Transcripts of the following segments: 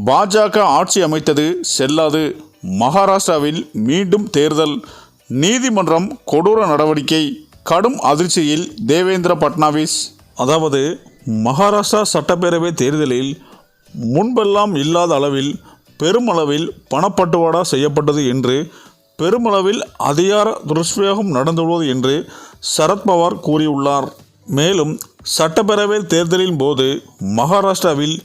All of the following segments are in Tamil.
பாஜக ஆட்சி அமைத்தது செல்லாது. மகாராஷ்டிராவில் மீண்டும் தேர்தல். நீதிமன்றம் கொடூர நடவடிக்கை. கடும் அதிர்ச்சியில் தேவேந்திர பட்னாவிஸ். அதாவது மகாராஷ்டிரா சட்டப்பேரவை தேர்தலில் முன்பெல்லாம் இல்லாத அளவில் பெருமளவில் பணப்பட்டுவாடா செய்யப்பட்டது என்று, பெருமளவில் அதிகார துஷ்பிரயோகம் நடந்துள்ளது என்று சரத்பவார் கூறியுள்ளார். மேலும் சட்டப்பேரவை தேர்தலின் போது மகாராஷ்டிராவில்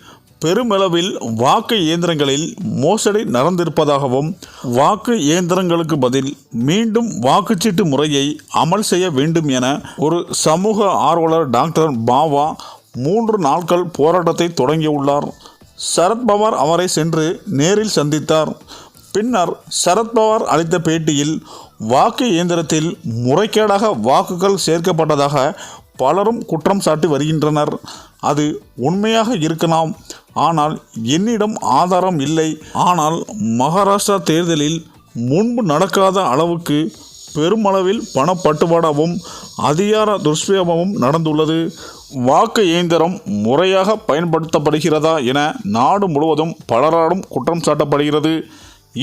பெருமளவில் வாக்கு இயந்திரங்களில் மோசடி நடந்திருப்பதாகவும், வாக்கு இயந்திரங்களுக்கு பதில் மீண்டும் வாக்குச்சீட்டு முறையை அமல் செய்ய வேண்டும் என ஒரு சமூக ஆர்வலர் டாக்டர் பாவா 3 நாட்கள் போராட்டத்தை தொடங்கியுள்ளார். சரத்பவார் அவரை சென்று நேரில் சந்தித்தார். பின்னர் சரத்பவார் அளித்த பேட்டியில் வாக்கு இயந்திரத்தில் முறைகேடாக வாக்குகள் சேர்க்கப்பட்டதாக பலரும் குற்றம் சாட்டி வருகின்றனர். அது உண்மையாக இருக்கலாம், ஆனால் என்னிடம் ஆதாரம் இல்லை. ஆனால் மகாராஷ்டிரா தேர்தலில் முன்பு நடக்காத அளவுக்கு பெருமளவில் பணப்பட்டுவாடாவும் அதிகார துஷ்பிரயோகமும் நடந்துள்ளது. வாக்கு இயந்திரம் முறையாக பயன்படுத்தப்படுகிறதா என நாடு முழுவதும் பலராலும் குற்றம் சாட்டப்படுகிறது.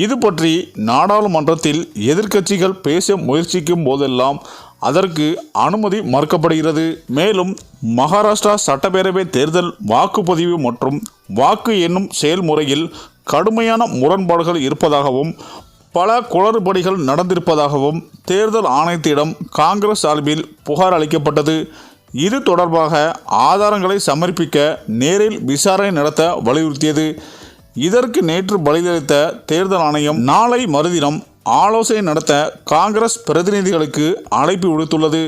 இது பற்றி நாடாளுமன்றத்தில் எதிர்க்கட்சிகள் பேச முயற்சிக்கும் போதெல்லாம் அதற்கு அனுமதி மறுக்கப்படுகிறது. மேலும் மகாராஷ்டிரா சட்டப்பேரவை தேர்தல் வாக்குப்பதிவு மற்றும் வாக்கு எண்ணும் செயல்முறையில் கடுமையான முரண்பாடுகள் இருப்பதாகவும், பல குளறுபடிகள் நடந்திருப்பதாகவும் தேர்தல் ஆணையத்திடம் காங்கிரஸ் சார்பில் புகார் அளிக்கப்பட்டது. இது தொடர்பாக ஆதாரங்களை சமர்ப்பிக்க நேரில் விசாரணை நடத்த வலியுறுத்தியது. இதற்கு நேற்று பதிலளித்த தேர்தல் ஆணையம் நாளை மறுதினம் ஆலோசனை நடத்த காங்கிரஸ் பிரதிநிதிகளுக்கு அழைப்பு விடுத்துள்ளது.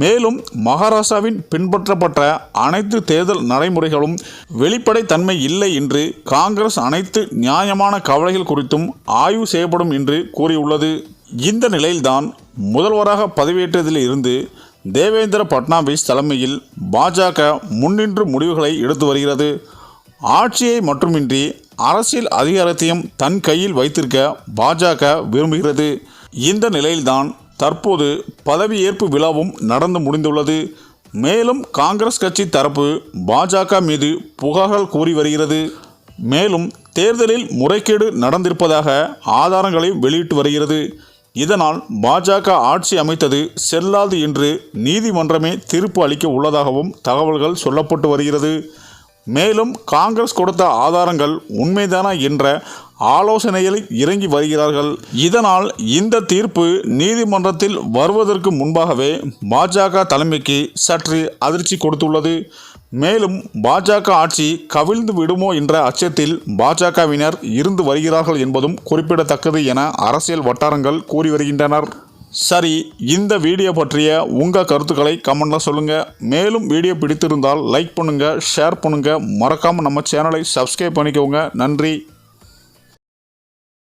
மேலும் மகாராஷ்டிராவின் பின்பற்றப்பட்ட அனைத்து தேர்தல் நடைமுறைகளும் வெளிப்படைத்தன்மை இல்லை என்று, காங்கிரஸ் அனைத்து நியாயமான கவலைகள் குறித்தும் ஆய்வு செய்யப்படும் என்று கூறியுள்ளது. இந்த நிலையில்தான் முதல்வராக பதவியேற்றதில் இருந்து தேவேந்திர பட்னாவிஸ் தலைமையில் பாஜக முன்னின்று முடிவுகளை எடுத்து வருகிறது. ஆட்சியை மட்டுமின்றி அரசியல் அதிகாரத்தையும் தன் கையில் வைத்திருக்க பாஜக விரும்புகிறது. இந்த நிலையில்தான் தற்போது பதவியேற்பு விழாவும் நடந்து முடிந்துள்ளது. மேலும் காங்கிரஸ் கட்சி தரப்பு பாஜக மீது புகார்கள் கூறி வருகிறது. மேலும் தேர்தலில் முறைகேடு நடந்திருப்பதாக ஆதாரங்களை வெளியிட்டு வருகிறது. இதனால் பாஜக ஆட்சி அமைத்தது செல்லாது என்று நீதிமன்றமே தீர்ப்பு அளிக்க உள்ளதாகவும் தகவல்கள் சொல்லப்பட்டு வருகிறது. மேலும் காங்கிரஸ் கொடுத்த ஆதாரங்கள் உண்மைதானா என்ற ஆலோசனையில் இறங்கி வருகிறார்கள். இதனால் இந்த தீர்ப்பு நீதிமன்றத்தில் வருவதற்கு முன்பாகவே பாஜக தலைமைக்கு சற்று அதிர்ச்சி கொடுத்துள்ளது. மேலும் பாஜக ஆட்சி கவிழ்ந்து விடுமோ என்ற அச்சத்தில் பாஜகவினர் இருந்து வருகிறார்கள் என்பதும் குறிப்பிடத்தக்கது என அரசியல் வட்டாரங்கள் கூறி வருகின்றனர். சரி, இந்த வீடியோ பற்றிய உங்கள் கருத்துக்களை கமெண்ட்டில் சொல்லுங்கள். மேலும் வீடியோ பிடித்திருந்தால் லைக் பண்ணுங்கள், ஷேர் பண்ணுங்கள். மறக்காமல் நம்ம சேனலை சப்ஸ்கிரைப் பண்ணிக்கோங்க. நன்றி.